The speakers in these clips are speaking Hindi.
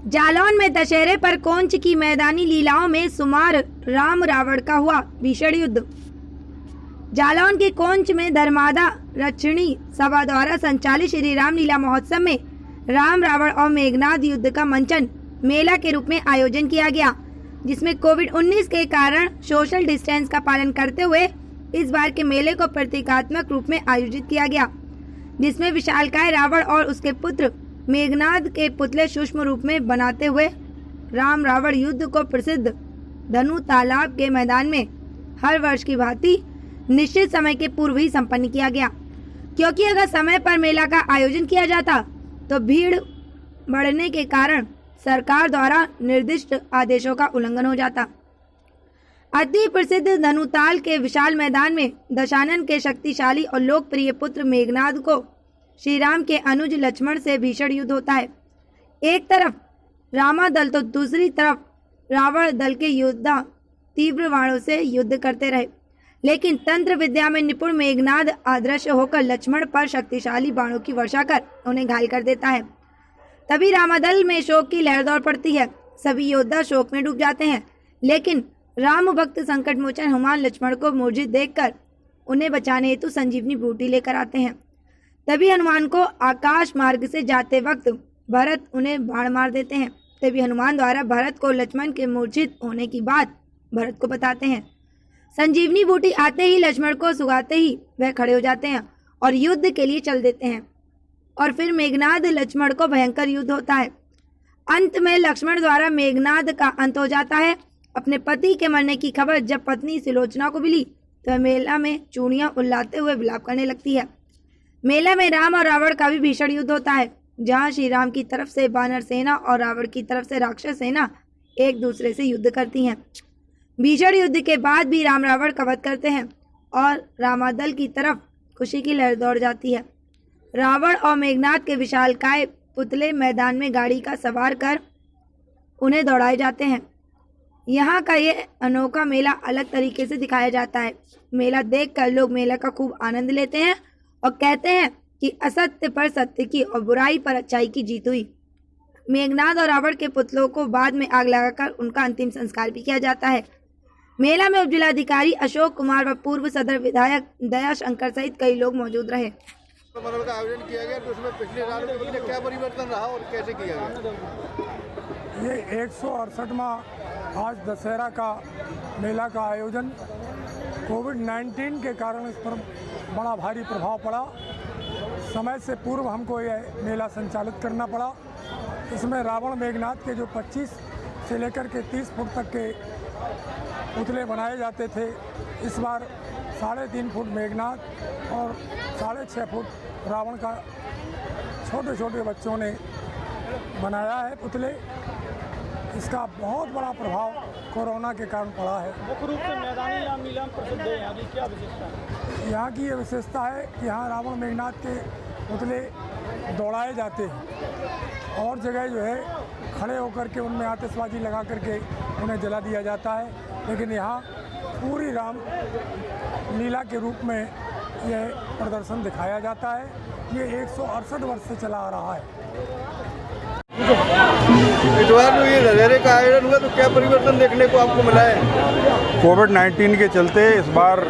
जालौन में दशहरे पर कोंच की मैदानी लीलाओं में सुमार राम रावण का हुआ भीषण युद्ध। जालौन के कोंच में धर्मादा रक्षिणी सभा द्वारा संचालित श्री रामलीला महोत्सव में राम रावण और मेघनाद युद्ध का मंचन मेला के रूप में आयोजन किया गया, जिसमें कोविड-19 के कारण सोशल डिस्टेंस का पालन करते हुए इस बार के मेले को प्रतीकात्मक रूप में आयोजित किया गया, जिसमें विशालकाय रावण और उसके पुत्र मेघनाद के पुतले सूक्ष्म रूप में बनाते हुए राम रावण युद्ध को प्रसिद्ध धनु तालाब के मैदान में हर वर्ष की भांति निश्चित समय के पूर्व ही संपन्न किया गया, क्योंकि अगर समय पर मेला का आयोजन किया जाता तो भीड़ बढ़ने के कारण सरकार द्वारा निर्दिष्ट आदेशों का उल्लंघन हो जाता। अति प्रसिद्ध धनुताल के विशाल मैदान में दशानन के शक्तिशाली और लोकप्रिय पुत्र मेघनाद को श्री राम के अनुज लक्ष्मण से भीषण युद्ध होता है। एक तरफ रामा दल तो दूसरी तरफ रावण दल के योद्धा तीव्र बाणों से युद्ध करते रहे, लेकिन तंत्र विद्या में निपुण मेघनाद अदृश्य होकर लक्ष्मण पर शक्तिशाली बाणों की वर्षा कर उन्हें घायल कर देता है। तभी रामादल में शोक की लहर दौड़ पड़ती है। सभी योद्धा शोक में डूब जाते हैं, लेकिन राम भक्त संकट मोचन हनुमान लक्ष्मण को मूर्छित देखकर उन्हें बचाने हेतु संजीवनी बूटी लेकर आते हैं। तभी हनुमान को आकाश मार्ग से जाते वक्त भरत उन्हें बाण मार देते हैं। तभी हनुमान द्वारा भरत को लक्ष्मण के मूर्छित होने की बात भरत को बताते हैं। संजीवनी बूटी आते ही लक्ष्मण को सुगाते ही वह खड़े हो जाते हैं और युद्ध के लिए चल देते हैं, और फिर मेघनाद लक्ष्मण को भयंकर युद्ध होता है। अंत में लक्ष्मण द्वारा मेघनाद का अंत हो जाता है। अपने पति के मरने की खबर जब पत्नी सुलोचना को मिली तो वह मेला में चूड़ियां उल्लाते हुए विलाप करने लगती है। मेला में राम और रावण का भी भीषण युद्ध होता है, जहां श्री राम की तरफ से वानर सेना और रावण की तरफ से राक्षस सेना एक दूसरे से युद्ध करती हैं। भीषण युद्ध के बाद भी राम रावण का वध करते हैं और रामादल की तरफ खुशी की लहर दौड़ जाती है। रावण और मेघनाद के विशालकाय पुतले मैदान में गाड़ी का सवार कर उन्हें दौड़ाए जाते हैं। यहाँ का ये अनोखा मेला अलग तरीके से दिखाया जाता है। मेला देखकर लोग मेला का खूब आनंद लेते हैं और कहते हैं कि असत्य पर सत्य की और बुराई पर अच्छाई की जीत हुई। मेघनाद और रावण के पुतलों को बाद में आग लगाकर उनका अंतिम संस्कार भी किया जाता है। मेला में उपजिलाधिकारी अशोक कुमार व पूर्व सदर विधायक दया शंकर सहित कई लोग मौजूद रहे। मंडल का आयोजन किया गया, तो उसमें पिछले साल के बदले क्या परिवर्तन रहा और कैसे किया गया? ये 168वां आज दशहरा का मेला का आयोजन कोविड-19 के कारण इस पर बड़ा भारी प्रभाव पड़ा। समय से पूर्व हमको यह मेला संचालित करना पड़ा। इसमें रावण मेघनाद के जो 25 से लेकर के 30 फुट तक के पुतले बनाए जाते थे, इस बार 3.5 फुट मेघनाद और 6.5 फुट रावण का छोटे छोटे बच्चों ने बनाया है पुतले। इसका बहुत बड़ा प्रभाव कोरोना के कारण पड़ा है। मुख्य रूप से मैदानी रामलीला प्रसिद्ध है, यहाँ की क्या विशेषता है? यहाँ की ये विशेषता है कि यहाँ रावण मेघनाद के पुतले दौड़ाए जाते हैं और जगह जो है खड़े होकर के उनमें आतिशबाजी लगा करके उन्हें जला दिया जाता है, लेकिन यहाँ पूरी राम लीला के रूप में यह प्रदर्शन दिखाया जाता है। ये 168 वर्ष से चला आ रहा है। इस बार जो ये दशहरे का आयोजन हुआ तो क्या परिवर्तन देखने को आपको मिला है? कोविड-19 के चलते इस बार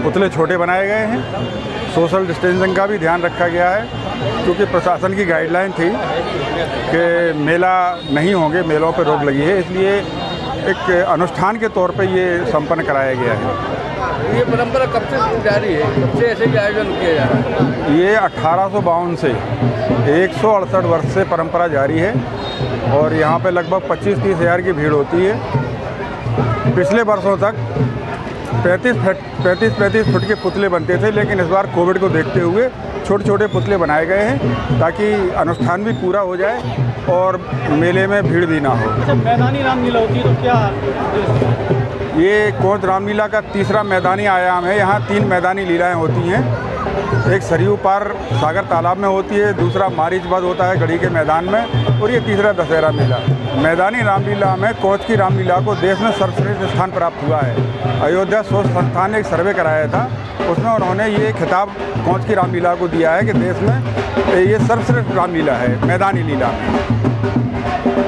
पुतले छोटे बनाए गए हैं। सोशल डिस्टेंसिंग का भी ध्यान रखा गया है, क्योंकि प्रशासन की गाइडलाइन थी कि मेला नहीं होंगे, मेलों पर रोक लगी है, इसलिए एक अनुष्ठान के तौर पे ये संपन्न कराया गया है। ये परंपरा कब से जारी है? कब से ऐसे ही आयोजन किया जा रहा है? ये 1852 से 168 वर्ष से परंपरा जारी है और यहाँ पे लगभग 25-30 हज़ार की भीड़ होती है। पिछले वर्षों तक 35 फुट के पुतले बनते थे, लेकिन इस बार कोविड को देखते हुए छोटे छोटे पुतले बनाए गए हैं ताकि अनुष्ठान भी पूरा हो जाए और मेले में भीड़ भी ना हो। अच्छा, मैदानी रामलीला होती है तो क्या? ये कोंच रामलीला का तीसरा मैदानी आयाम है। यहाँ 3 मैदानी लीलाएं होती हैं। एक सरयू पार सागर तालाब में होती है, दूसरा मारीचबाद होता है गढ़ी के मैदान में, और ये तीसरा दशहरा मेला। मैदानी रामलीला में कोंच की रामलीला को देश में सर्वश्रेष्ठ स्थान प्राप्त हुआ है। अयोध्या शोध संस्थान ने एक सर्वे कराया था, उसमें उन्होंने ये खिताब कोंच की रामलीला को दिया है कि देश में ये सर्वश्रेष्ठ रामलीला है मैदानी लीला में।